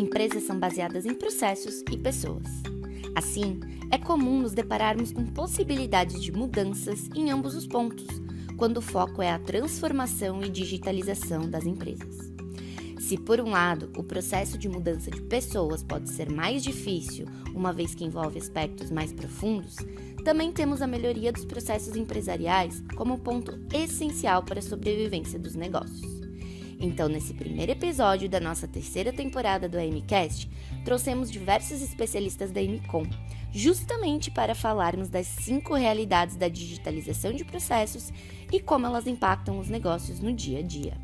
Empresas são baseadas em processos e pessoas. Assim, é comum nos depararmos com possibilidades de mudanças em ambos os pontos, quando o foco é a transformação e digitalização das empresas. Se, por um lado, o processo de mudança de pessoas pode ser mais difícil, uma vez que envolve aspectos mais profundos, também temos a melhoria dos processos empresariais como ponto essencial para a sobrevivência dos negócios. Então, nesse primeiro episódio da nossa terceira temporada do AMcast, trouxemos diversos especialistas da AMcom, justamente para falarmos das 5 realidades da digitalização de processos e como elas impactam os negócios no dia a dia.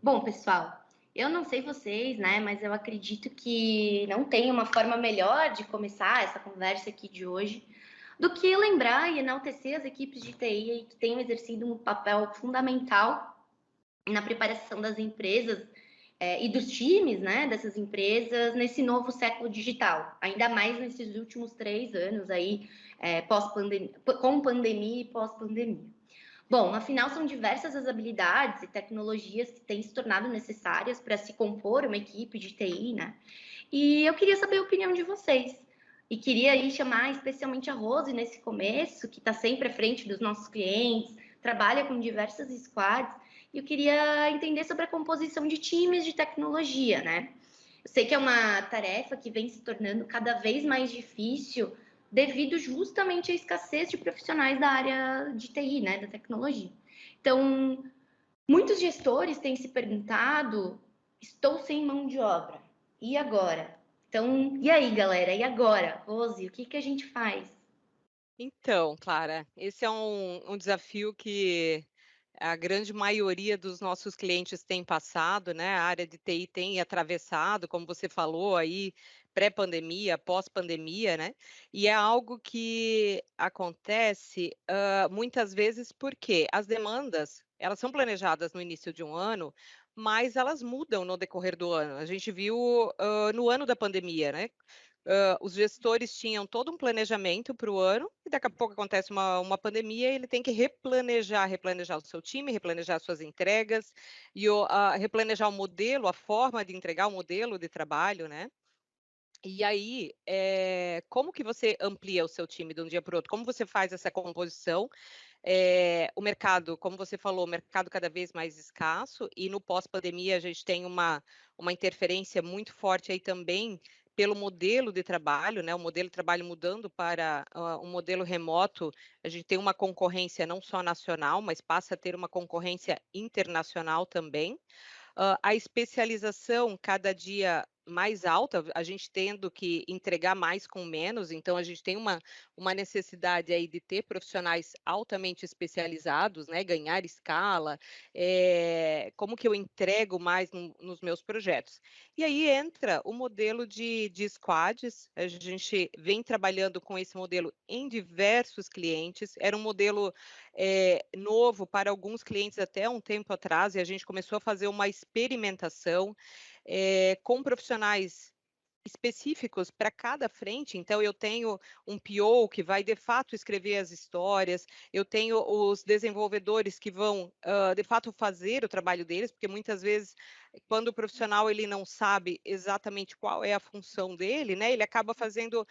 Bom, pessoal, eu não sei vocês, né, mas eu acredito que não tem uma forma melhor de começar essa conversa aqui de hoje do que lembrar e enaltecer as equipes de TI que têm exercido um papel fundamental na preparação das empresas e dos times, né, dessas empresas nesse novo século digital, ainda mais nesses últimos 3 anos aí, com pandemia e pós-pandemia. Bom, afinal, são diversas as habilidades e tecnologias que têm se tornado necessárias para se compor uma equipe de TI, né? E eu queria saber a opinião de vocês. E queria aí chamar especialmente a Rose nesse começo, que está sempre à frente dos nossos clientes, trabalha com diversas squads, e eu queria entender sobre a composição de times de tecnologia, né? Eu sei que é uma tarefa que vem se tornando cada vez mais difícil devido justamente à escassez de profissionais da área de TI, né, da tecnologia. Então, muitos gestores têm se perguntado: estou sem mão de obra, e agora? Então, e aí, galera? E agora? Rose, o que a gente faz? Então, Clara, esse é um desafio que a grande maioria dos nossos clientes tem passado, né? A área de TI tem atravessado, como você falou aí, pré-pandemia, pós-pandemia, né? E é algo que acontece muitas vezes porque as demandas, elas são planejadas no início de um ano, mas elas mudam no decorrer do ano. A gente viu no ano da pandemia, né? Os gestores tinham todo um planejamento para o ano, e daqui a pouco acontece uma pandemia, e ele tem que replanejar o seu time, replanejar suas entregas, e replanejar o modelo, a forma de entregar o modelo de trabalho, né. E aí, como que você amplia o seu time de um dia para o outro? Como você faz essa composição? O mercado, como você falou, o mercado cada vez mais escasso, e no pós-pandemia a gente tem uma interferência muito forte aí também pelo modelo de trabalho, né? O modelo de trabalho mudando para um modelo remoto. A gente tem uma concorrência não só nacional, mas passa a ter uma concorrência internacional também. A especialização cada dia mais alta, a gente tendo que entregar mais com menos, então a gente tem uma necessidade aí de ter profissionais altamente especializados, né, ganhar escala, como que eu entrego mais nos meus projetos. E aí entra o modelo de squads, a gente vem trabalhando com esse modelo em diversos clientes, era um modelo novo para alguns clientes até um tempo atrás, e a gente começou a fazer uma experimentação com profissionais específicos para cada frente. Então eu tenho um PO que vai de fato escrever as histórias, eu tenho os desenvolvedores que vão de fato fazer o trabalho deles, porque muitas vezes quando o profissional ele não sabe exatamente qual é a função dele, né, ele acaba fazendo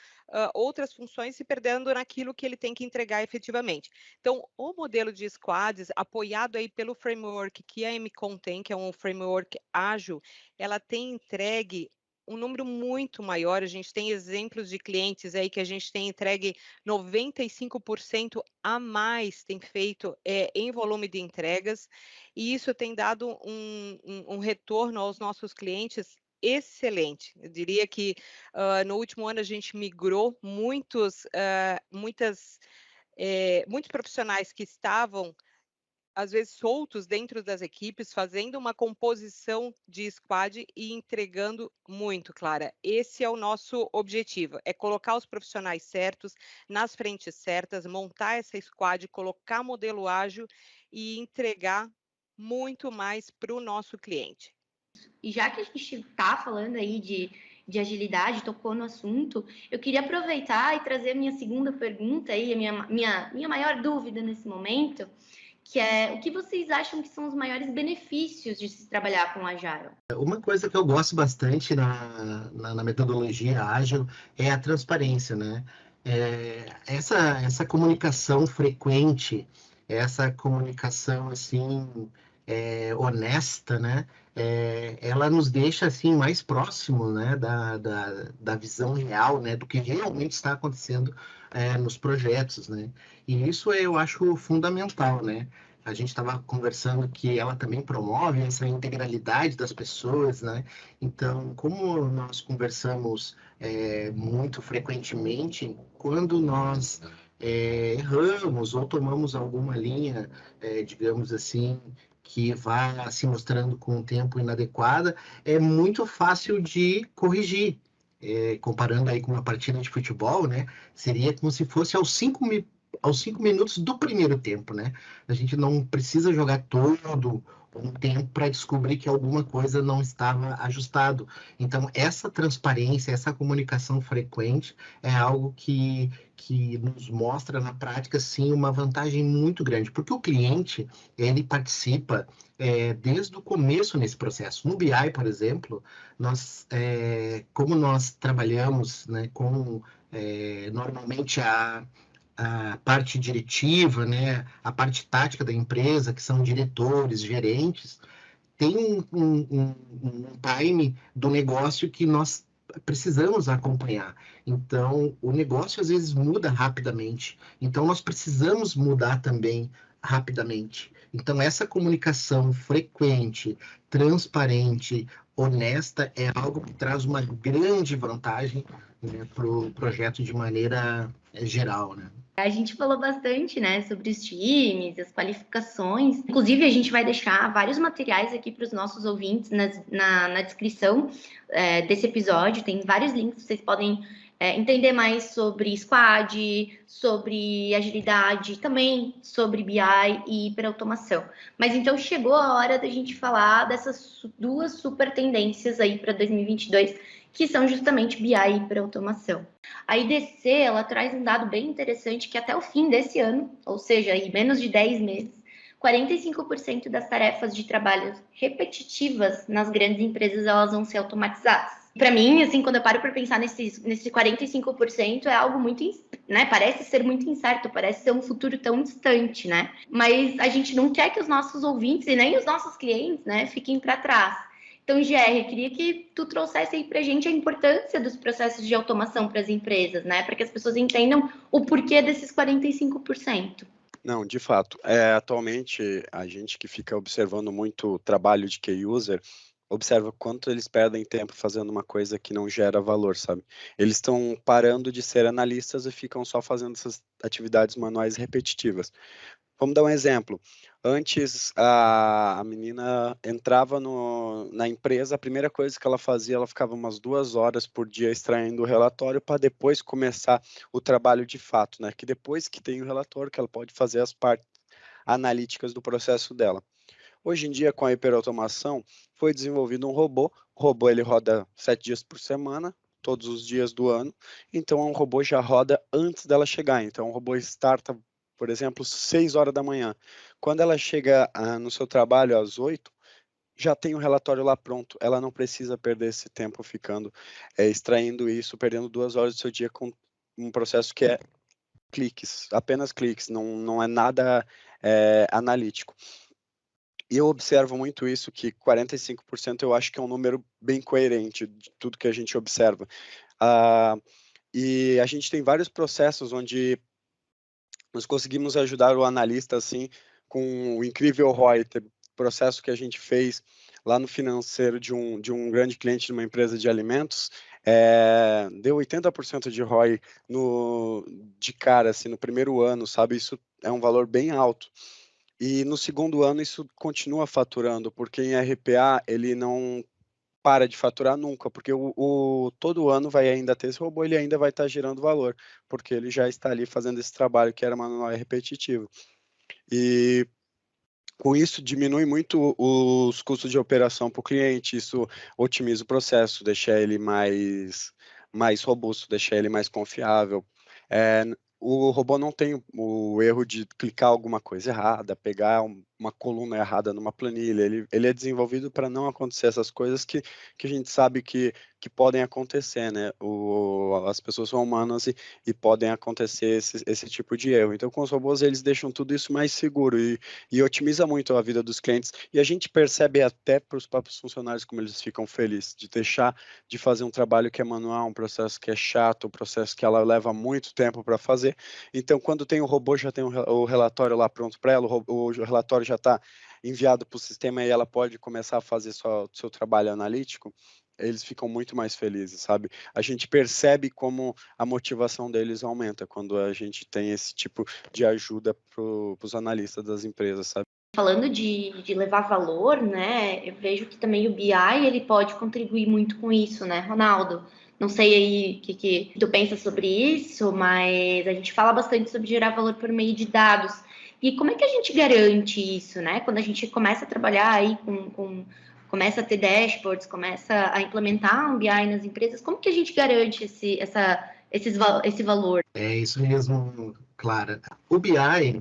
outras funções e se perdendo naquilo que ele tem que entregar efetivamente. Então o modelo de squads, apoiado aí pelo framework que a MCOM tem, que é um framework ágil, ela tem entregue um número muito maior. A gente tem exemplos de clientes aí que a gente tem entregue 95% a mais, tem feito em volume de entregas, e isso tem dado um retorno aos nossos clientes excelente. Eu diria que no último ano a gente migrou muitos profissionais que estavam às vezes soltos dentro das equipes, fazendo uma composição de squad e entregando muito, Clara. Esse é o nosso objetivo, é colocar os profissionais certos, nas frentes certas, montar essa squad, colocar modelo ágil e entregar muito mais para o nosso cliente. E já que a gente está falando aí de agilidade, tocou no assunto, eu queria aproveitar e trazer a minha segunda pergunta aí, a minha maior dúvida nesse momento, que é o que vocês acham que são os maiores benefícios de se trabalhar com Agile? Uma coisa que eu gosto bastante na metodologia ágil é a transparência, né? Essa comunicação frequente, essa comunicação assim honesta, né? Ela nos deixa assim mais próximo, né? Da visão real, né? Do que realmente está acontecendo nos projetos, né? E isso eu acho fundamental, né? A gente estava conversando que ela também promove essa integralidade das pessoas, né? Então, como nós conversamos muito frequentemente, quando nós erramos ou tomamos alguma linha, digamos assim, que vá se mostrando com o tempo inadequada, é muito fácil de corrigir. Comparando aí com uma partida de futebol, né? Seria como se fosse aos 5 minutos do primeiro tempo, né? A gente não precisa jogar todo um tempo para descobrir que alguma coisa não estava ajustado. Então, essa transparência, essa comunicação frequente é algo que nos mostra na prática, sim, uma vantagem muito grande, porque o cliente, ele participa desde o começo nesse processo. No BI, por exemplo, como nós trabalhamos, né, com normalmente a parte diretiva, né, a parte tática da empresa, que são diretores, gerentes, tem um time do negócio que nós precisamos acompanhar. Então, o negócio às vezes muda rapidamente. Então, nós precisamos mudar também rapidamente. Então, essa comunicação frequente, transparente, honesta, é algo que traz uma grande vantagem, né, para o projeto de maneira geral, né? A gente falou bastante, né, sobre os times, as qualificações. Inclusive, a gente vai deixar vários materiais aqui para os nossos ouvintes na descrição desse episódio. Tem vários links, vocês podem entender mais sobre squad, sobre agilidade, também sobre BI e hiperautomação. Mas então chegou a hora da gente falar dessas duas super tendências aí para 2022, que são justamente BI e hiperautomação. A IDC, ela traz um dado bem interessante que até o fim desse ano, ou seja, em menos de 10 meses, 45% das tarefas de trabalho repetitivas nas grandes empresas, elas vão ser automatizadas. Para mim, assim, quando eu paro para pensar nesse 45%, é algo muito, né, parece ser muito incerto, parece ser um futuro tão distante, né? Mas a gente não quer que os nossos ouvintes e nem os nossos clientes, né, fiquem para trás. Então, GR, queria que tu trouxesse aí para a gente a importância dos processos de automação para as empresas, né? Para que as pessoas entendam o porquê desses 45%. Não, de fato. Atualmente, a gente que fica observando muito o trabalho de key user, observa quanto eles perdem tempo fazendo uma coisa que não gera valor, sabe? Eles estão parando de ser analistas e ficam só fazendo essas atividades manuais repetitivas. Vamos dar um exemplo. Antes, a menina entrava na empresa, a primeira coisa que ela fazia, ela ficava umas 2 horas por dia extraindo o relatório para depois começar o trabalho de fato, né? Que depois que tem o relatório, que ela pode fazer as partes analíticas do processo dela. Hoje em dia, com a hiperautomação, foi desenvolvido um robô. O robô ele roda 7 dias por semana, todos os dias do ano. Então, um robô já roda antes dela chegar. Então, o robô starta, por exemplo, 6 horas da manhã. Quando ela chega no seu trabalho às 8, já tem o relatório lá pronto. Ela não precisa perder esse tempo ficando extraindo isso, perdendo 2 horas do seu dia com um processo que é cliques, apenas cliques, não é nada analítico. E eu observo muito isso, que 45% eu acho que é um número bem coerente de tudo que a gente observa. E a gente tem vários processos onde nós conseguimos ajudar o analista, assim, com o incrível ROI, processo que a gente fez lá no financeiro de um grande cliente de uma empresa de alimentos, deu 80% de ROI de cara, assim, no primeiro ano, sabe? Isso é um valor bem alto. E no segundo ano isso continua faturando, porque em RPA ele não para de faturar nunca, porque todo ano vai ainda ter esse robô, ele ainda vai estar gerando valor, porque ele já está ali fazendo esse trabalho que era manual e repetitivo. E com isso diminui muito os custos de operação para o cliente, isso otimiza o processo, deixa ele mais robusto, deixa ele mais confiável. o robô não tem o erro de clicar alguma coisa errada, pegar uma coluna errada numa planilha. Ele é desenvolvido para não acontecer essas coisas que a gente sabe que podem acontecer, né? As pessoas são humanas e podem acontecer esse tipo de erro. Então, com os robôs, eles deixam tudo isso mais seguro e otimiza muito a vida dos clientes. E a gente percebe até para os próprios funcionários como eles ficam felizes de deixar de fazer um trabalho que é manual, um processo que é chato, um processo que ela leva muito tempo para fazer. Então, quando tem o robô, já tem o relatório lá pronto para ela, o relatório já está enviado para o sistema e ela pode começar a fazer seu trabalho analítico, eles ficam muito mais felizes, sabe? A gente percebe como a motivação deles aumenta quando a gente tem esse tipo de ajuda para os analistas das empresas, sabe? Falando de levar valor, né? Eu vejo que também o BI ele pode contribuir muito com isso, né, Ronaldo? Não sei aí o que tu pensa sobre isso, mas a gente fala bastante sobre gerar valor por meio de dados. E como é que a gente garante isso, né? Quando a gente começa a trabalhar aí começa a ter dashboards, começa a implementar um BI nas empresas, como que a gente garante esse valor? É isso mesmo, Clara. O BI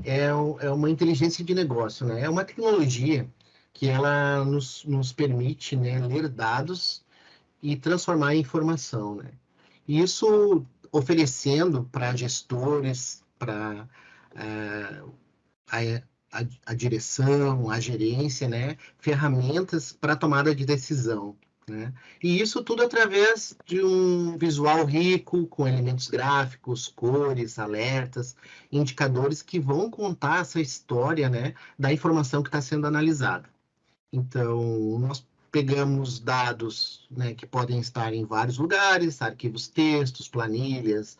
é uma inteligência de negócio, né? É uma tecnologia que ela nos permite, né, ler dados e transformar em informação, né? Isso oferecendo para gestores, para a direção, a gerência, né, ferramentas para tomada de decisão, né? E isso tudo através de um visual rico, com elementos gráficos, cores, alertas, indicadores que vão contar essa história, né, da informação que está sendo analisada. Então, nós pegamos dados, né, que podem estar em vários lugares, arquivos textos, planilhas,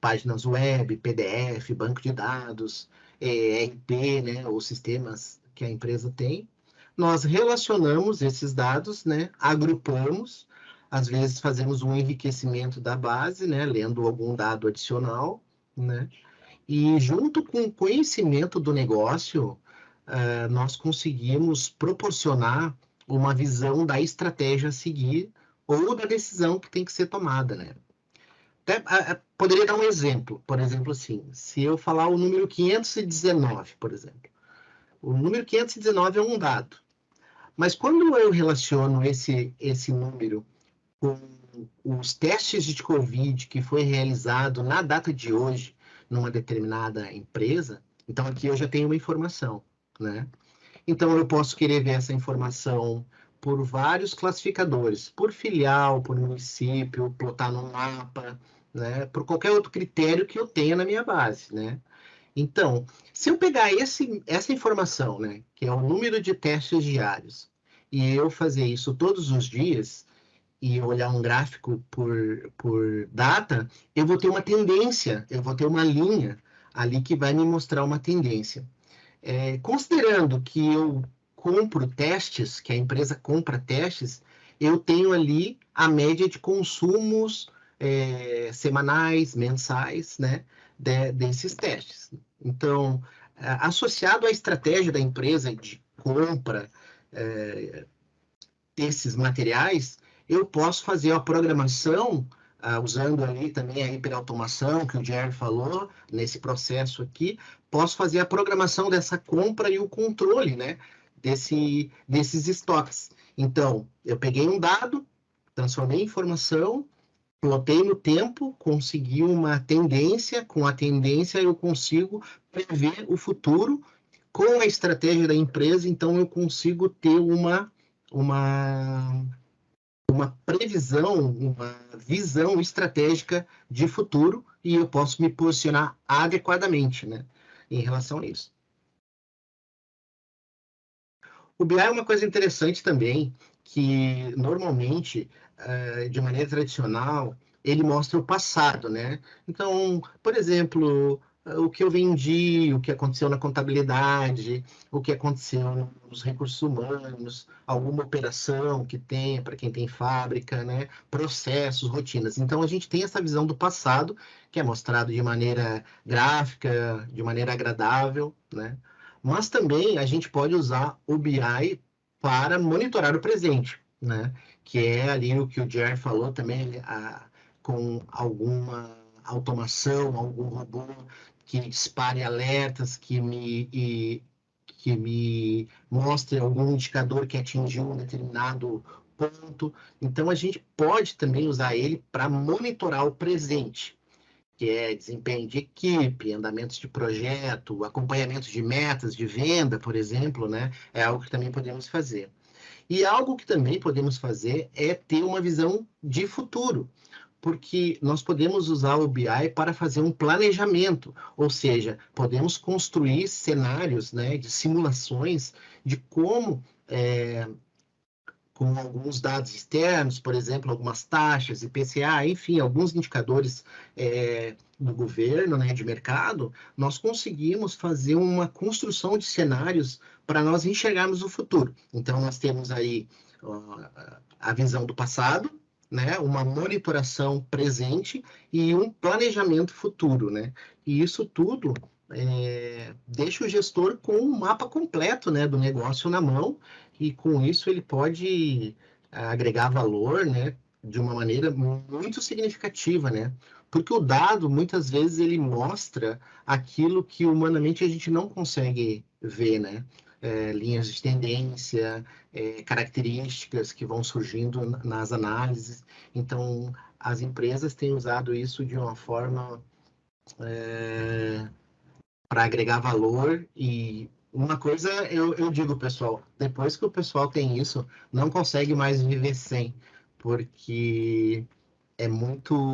páginas web, PDF, banco de dados, ERP, né, ou sistemas que a empresa tem. Nós relacionamos esses dados, né, agrupamos, às vezes fazemos um enriquecimento da base, né, lendo algum dado adicional, né, e junto com o conhecimento do negócio, nós conseguimos proporcionar uma visão da estratégia a seguir ou da decisão que tem que ser tomada, né? Poderia dar um exemplo, por exemplo, assim, se eu falar o número 519, por exemplo. O número 519 é um dado, mas quando eu relaciono esse número com os testes de Covid que foi realizado na data de hoje, numa determinada empresa, então aqui eu já tenho uma informação, né? Então eu posso querer ver essa informação por vários classificadores, por filial, por município, plotar no mapa, né? Por qualquer outro critério que eu tenha na minha base, né? Então, se eu pegar essa informação, né, que é o número de testes diários, e eu fazer isso todos os dias, e olhar um gráfico por data, eu vou ter uma tendência, eu vou ter uma linha ali que vai me mostrar uma tendência. Considerando que eu compro testes, que a empresa compra testes, eu tenho ali a média de consumos semanais, mensais, né, desses testes. Então, associado à estratégia da empresa de compra desses materiais, eu posso fazer a programação, usando ali também a hiperautomação que o Jerry falou, nesse processo aqui, posso fazer a programação dessa compra e o controle, né, desses estoques. Então, eu peguei um dado, transformei em informação, plotei no tempo, consegui uma tendência, com a tendência eu consigo prever o futuro, com a estratégia da empresa, então eu consigo ter uma previsão, uma visão estratégica de futuro e eu posso me posicionar adequadamente, né, em relação a isso. O BI é uma coisa interessante também, que normalmente, de maneira tradicional, ele mostra o passado, né? Então, por exemplo, o que eu vendi, o que aconteceu na contabilidade, o que aconteceu nos recursos humanos, alguma operação que tem para quem tem fábrica, né? Processos, rotinas. Então, a gente tem essa visão do passado, que é mostrado de maneira gráfica, de maneira agradável, né? Mas também a gente pode usar o BI para monitorar o presente, né? Que é ali o que o Jerry falou também, com automação, algum robô que dispare alertas, que me mostre algum indicador que atingiu um determinado ponto. Então, a gente pode também usar ele para monitorar o presente, que é desempenho de equipe, andamentos de projeto, acompanhamento de metas de venda, por exemplo, né? É algo que também podemos fazer. E algo que também podemos fazer é ter uma visão de futuro, porque nós podemos usar o BI para fazer um planejamento, ou seja, podemos construir cenários, né, de simulações de como, com alguns dados externos, por exemplo, algumas taxas, IPCA, enfim, alguns indicadores do governo, né, de mercado, nós conseguimos fazer uma construção de cenários para nós enxergarmos o futuro. Então, nós temos aí a visão do passado, né, uma monitoração presente e um planejamento futuro, né? E isso tudo deixa o gestor com um mapa completo, né, do negócio na mão, e com isso ele pode agregar valor, né, de uma maneira muito significativa, né? Porque o dado, muitas vezes, ele mostra aquilo que humanamente a gente não consegue ver, né? Linhas de tendência, características que vão surgindo nas análises. Então, as empresas têm usado isso de uma forma para agregar valor. E uma coisa eu digo, pessoal, depois que o pessoal tem isso, não consegue mais viver sem, porque é muito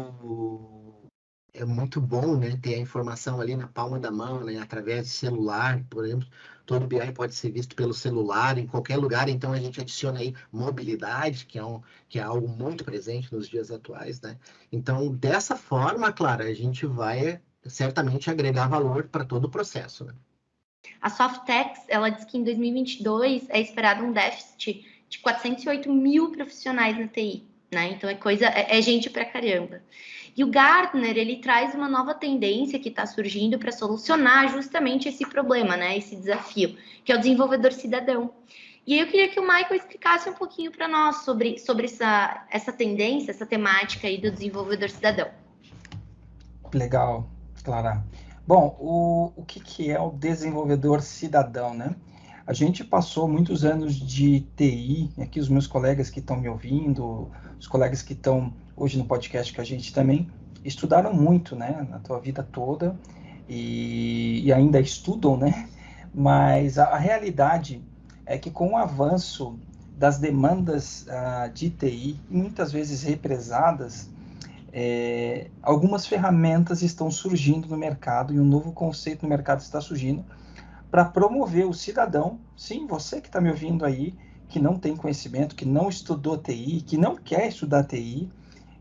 bom, né, ter a informação ali na palma da mão, né, através de celular, por exemplo. Todo BI pode ser visto pelo celular em qualquer lugar, então a gente adiciona aí mobilidade, que é algo muito presente nos dias atuais, né? Então, dessa forma, Clara, a gente vai certamente agregar valor para todo o processo, né? A Softex, ela diz que em 2022 é esperado um déficit de 408 mil profissionais na TI, né? Então é gente pra caramba. E o Gartner, ele traz uma nova tendência que está surgindo para solucionar justamente esse problema, né? Esse desafio, que é o desenvolvedor cidadão. E aí eu queria que o Michael explicasse um pouquinho para nós sobre essa tendência, essa temática aí do desenvolvedor cidadão. Legal, Clara. Bom, o que é o desenvolvedor cidadão, né? A gente passou muitos anos de TI, aqui os meus colegas que estão me ouvindo, os colegas que estão hoje no podcast com a gente também, estudaram muito, né, na tua vida toda, e ainda estudam, né? Mas a realidade é que com o avanço das demandas de TI, muitas vezes represadas, algumas ferramentas estão surgindo no mercado, e um novo conceito no mercado está surgindo para promover o cidadão, sim, você que está me ouvindo aí, que não tem conhecimento, que não estudou TI, que não quer estudar TI,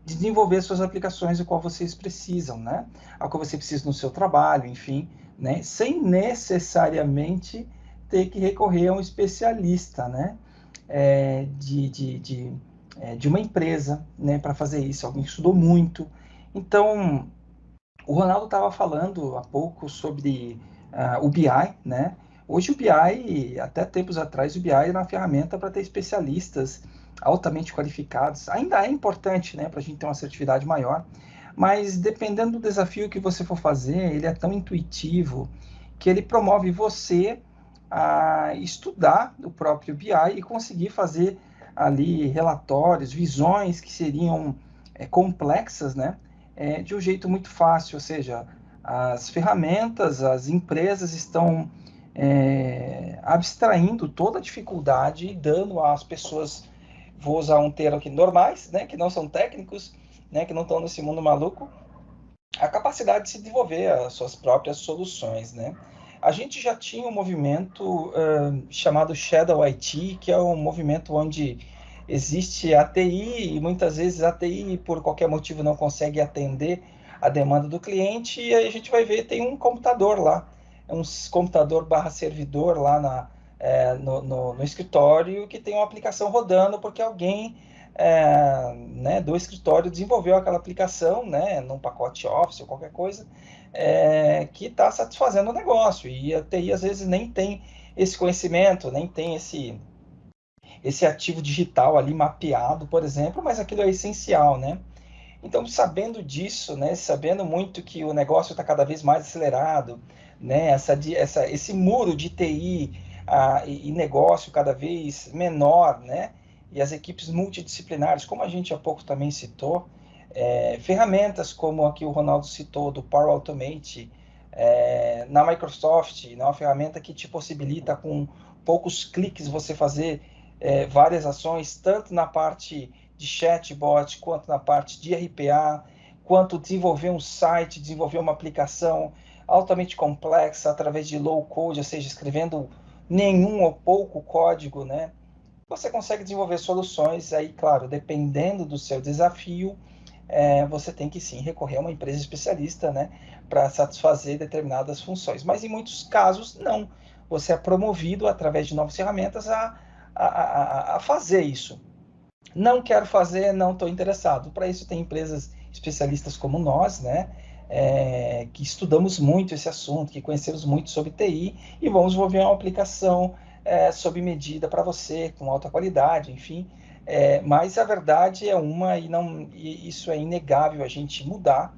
de desenvolver suas aplicações a qual vocês precisam, né? A qual você precisa no seu trabalho, enfim, né? Sem necessariamente ter que recorrer a um especialista, né? De uma empresa, né, para fazer isso, alguém que estudou muito. Então, o Ronaldo estava falando há pouco sobre o BI, né? Hoje o BI, até tempos atrás, o BI era uma ferramenta para ter especialistas altamente qualificados. Ainda é importante, né, para a gente ter uma assertividade maior, mas dependendo do desafio que você for fazer, ele é tão intuitivo que ele promove você a estudar o próprio BI e conseguir fazer ali relatórios, visões que seriam complexas, né, de um jeito muito fácil. Ou seja, as ferramentas, as empresas estão abstraindo toda a dificuldade e dando às pessoas, vou usar um termo aqui, normais, né, que não são técnicos, né, que não estão nesse mundo maluco, a capacidade de se desenvolver as suas próprias soluções, né? A gente já tinha um movimento chamado Shadow IT, que é um movimento onde existe a TI, e muitas vezes a TI, por qualquer motivo, não consegue atender a demanda do cliente, e aí a gente vai ver, tem um computador lá, um computador /servidor lá no escritório, que tem uma aplicação rodando, porque alguém né, do escritório desenvolveu aquela aplicação, né, num pacote Office ou qualquer coisa, que está satisfazendo o negócio, e a TI às vezes nem tem esse conhecimento, nem tem esse ativo digital ali mapeado, por exemplo, mas aquilo é essencial, né? Então, sabendo disso, né, sabendo muito que o negócio está cada vez mais acelerado, né, esse muro de TI e negócio cada vez menor, né, e as equipes multidisciplinares, como a gente há pouco também citou, ferramentas como aqui o Ronaldo citou, do Power Automate, na Microsoft, né, uma ferramenta que te possibilita com poucos cliques você fazer várias ações, tanto na parte de chatbot, quanto na parte de RPA, quanto desenvolver um site, desenvolver uma aplicação altamente complexa através de low code, ou seja, escrevendo nenhum ou pouco código, né? Você consegue desenvolver soluções aí, claro, dependendo do seu desafio, você tem que sim recorrer a uma empresa especialista, né, para satisfazer determinadas funções. Mas em muitos casos, não. Você é promovido através de novas ferramentas a fazer isso. Não quero fazer, não estou interessado. Para isso tem empresas especialistas como nós, né, que estudamos muito esse assunto, que conhecemos muito sobre TI e vamos desenvolver uma aplicação sob medida para você, com alta qualidade, enfim. Mas a verdade é uma, e isso é inegável a gente mudar,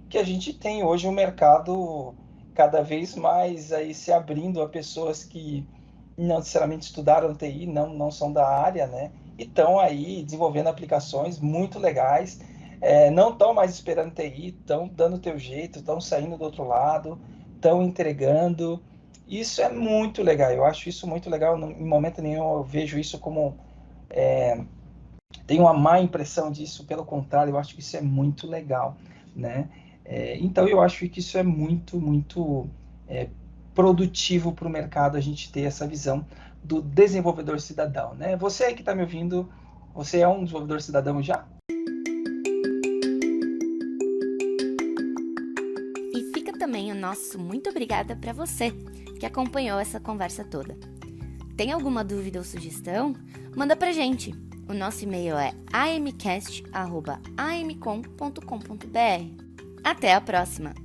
que a gente tem hoje um mercado cada vez mais aí se abrindo a pessoas que não necessariamente estudaram TI, não são da área, né? E estão aí desenvolvendo aplicações muito legais, não estão mais esperando TI, estão dando o teu jeito, estão saindo do outro lado, estão entregando. Isso é muito legal, eu acho isso muito legal, em momento nenhum eu vejo isso como... tenho uma má impressão disso, pelo contrário, eu acho que isso é muito legal, né? Então eu acho que isso é muito, muito produtivo para o mercado, a gente ter essa visão do desenvolvedor cidadão, né? Você aí que está me ouvindo, você é um desenvolvedor cidadão já? E fica também o nosso muito obrigada para você que acompanhou essa conversa toda. Tem alguma dúvida ou sugestão? Manda pra gente. O nosso e-mail é amcast@amcom.com.br. Até a próxima!